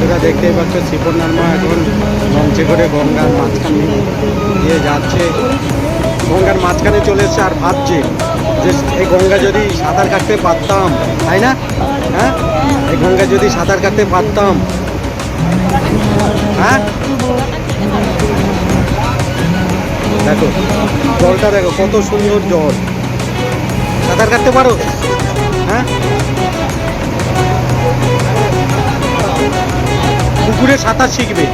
বন্ধুরা দেখতেই পাচ্ছ শ্রীপর্ণার মা এখন লঞ্চে করে গঙ্গার মাঝখানে দিয়ে যাচ্ছে। গঙ্গার মাঝখানে চলে এসছে আর ভাবছে যে এই গঙ্গা যদি সাঁতার কাটতে পারতাম, তাই না? হ্যাঁ, এই গঙ্গা যদি সাঁতার কাটতে পারতাম, হ্যাঁ দেখো জলটা, দেখো কত সুন্দর জল। সাঁতার কাটতে পারো? হ্যাঁ, পুকুরে সাঁতার শিখবে।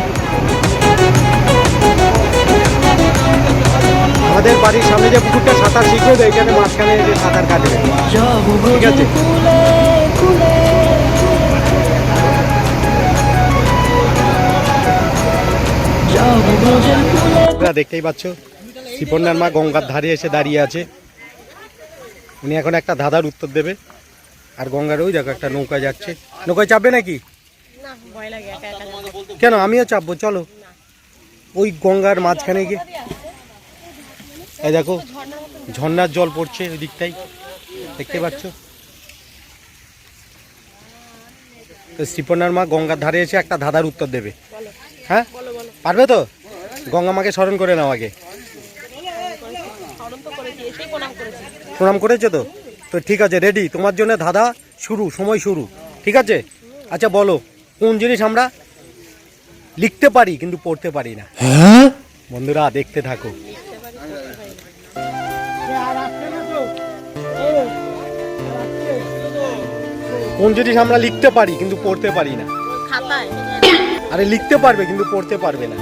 আমাদের বাড়ির সামনে যে পুকুরটা, সাঁতার শিখবে তো এখানে মাঝখানে যে সাঁতার কাটবে, ঠিক আছে? দেখতেই পাচ্ছ শ্রীপর্ণার মা গঙ্গার ধারে এসে দাঁড়িয়ে আছে। উনি এখন একটা ধাঁধার উত্তর দেবে। আর গঙ্গার ওই দেখো একটা নৌকা যাচ্ছে। নৌকায় চাপবে নাকি? কেন, আমিও চাপবো, চলো। ওই গঙ্গার মাঝখানে গিয়ে এই দেখো ঝর্ণার জল পড়ছে ওই দিকটাই, দেখতে পাচ্ছ? তো শ্রীপর্ণার মা গঙ্গার ধারে এসে একটা ধাঁধার উত্তর দেবে। হ্যাঁ, পারবে তো? গঙ্গা মাকে স্মরণ করে নাও আগে। প্রণাম করেছো তো? তো ঠিক আছে, রেডি, তোমার জন্য ধাঁধা শুরু, সময় শুরু, ঠিক আছে? আচ্ছা বলো, কোন জিনিস আমরা লিখতে পারি কিন্তু পড়তে পারি না? বন্ধুরা দেখতে থাকো। কোন জিনিস আমরা লিখতে পারি কিন্তু পড়তে পারি না? আরে লিখতে পারবে কিন্তু পড়তে পারবে না।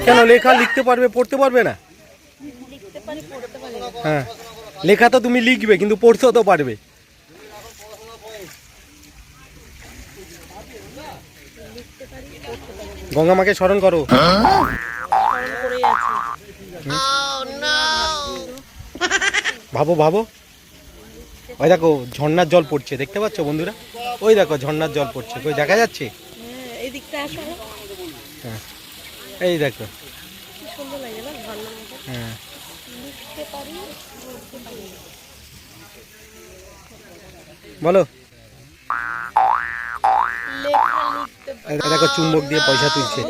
কেন, লেখা লিখতে পারবে, পড়তে পারবে না? হ্যাঁ, লেখা তো তুমি লিখবে কিন্তু পড়তেও তো পারবে। গঙ্গা মাকে স্মরণ করো। ভাবো ভাবো। ওই দেখো ঝর্ণার জল পড়ছে, দেখতে পাচ্ছ বন্ধুরা? ওই দেখো ঝর্ণার জল পড়ছে, কই দেখা যাচ্ছে? হ্যাঁ, এই দেখো। হ্যাঁ, বলো। দেখো চুম্বক দিয়ে পয়সা তুলছে।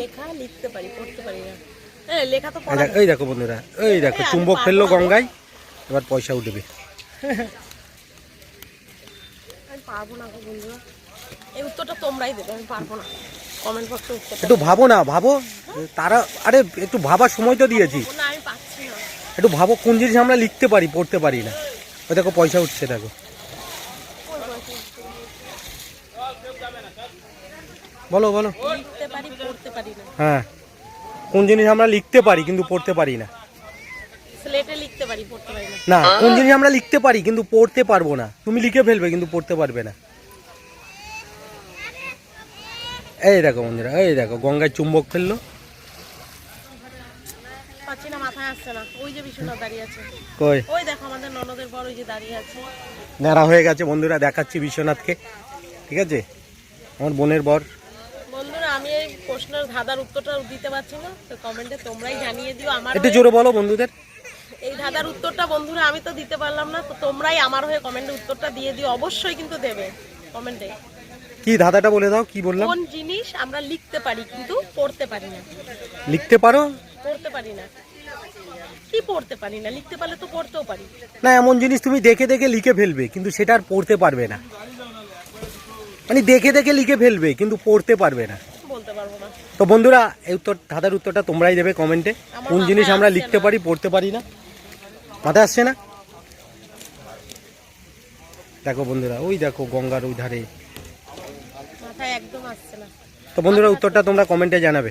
এই দেখো বন্ধুরা, এই দেখো চুম্বক ফেললো গঙ্গায়, এবার পয়সা উঠবে। একটু ভাবো না, ভাবো তারা। আরে একটু ভাবার সময় তো দিয়েছি, একটু ভাবো কোন জিনিস আমরা লিখতে পারি পড়তে পারি না। ওই দেখো পয়সা উঠছে, দেখো। বলো বলো। হ্যাঁ, কোন জিনিস আমরা লিখতে পারি কিন্তু পড়তে পারি না? না, কোন জিনিস আমরা লিখতে পারি কিন্তু পড়তে পারবো না? তুমি লিখে ফেলবে কিন্তু পড়তে পারবে না। এই দেখো বন্ধুরা, এই দেখো গঙ্গায় চুম্বক ফেললো। নেড়া হয়ে গেছে বন্ধুরা, দেখাচ্ছি বিশ্বনাথকে, ঠিক আছে? আমার বোনের বর। বন্ধুরা আমি এই প্রশ্নের ধাঁধার উত্তরটা দিতে পারছি না, তো কমেন্টে তোমরাই জানিয়ে দিও। আমার একটু জোরে বলো বন্ধুদের। এই ধাঁধার উত্তরটা বন্ধুরা আমি তো দিতে পারলাম না, তো তোমরাই আমার হয়ে কমেন্টে উত্তরটা দিয়ে দিও, অবশ্যই কিন্তু দেবে কমেন্টে। কি ধাঁধাটা বলে দাও, কি বললাম? কোন জিনিস আমরা লিখতে পারি কিন্তু পড়তে পারি না? লিখতে পারো, পড়তে পারি না। কি পড়তে পারি না? লিখতে পারলে তো পড়তেও পারি না। এমন জিনিস তুমি দেখে দেখে লিখে ফেলবে কিন্তু সেটা আর পড়তে পারবে না। মানে দেখে দেখে লিখে ফেলবে কিন্তু পড়তে পারবে না, বলতে পারবো না। তো বন্ধুরা এই উত্তর, ধাঁধার উত্তরটা তোমরাই দেবে কমেন্টে। কোন জিনিস আমরা লিখতে পারি পড়তে পারি না? মাথায় আসছে না? দেখো বন্ধুরা, ওই দেখো গঙ্গার ওই ধারে। মাথায় একদম আসছে না। তো বন্ধুরা উত্তরটা তোমরা কমেন্টে জানাবে।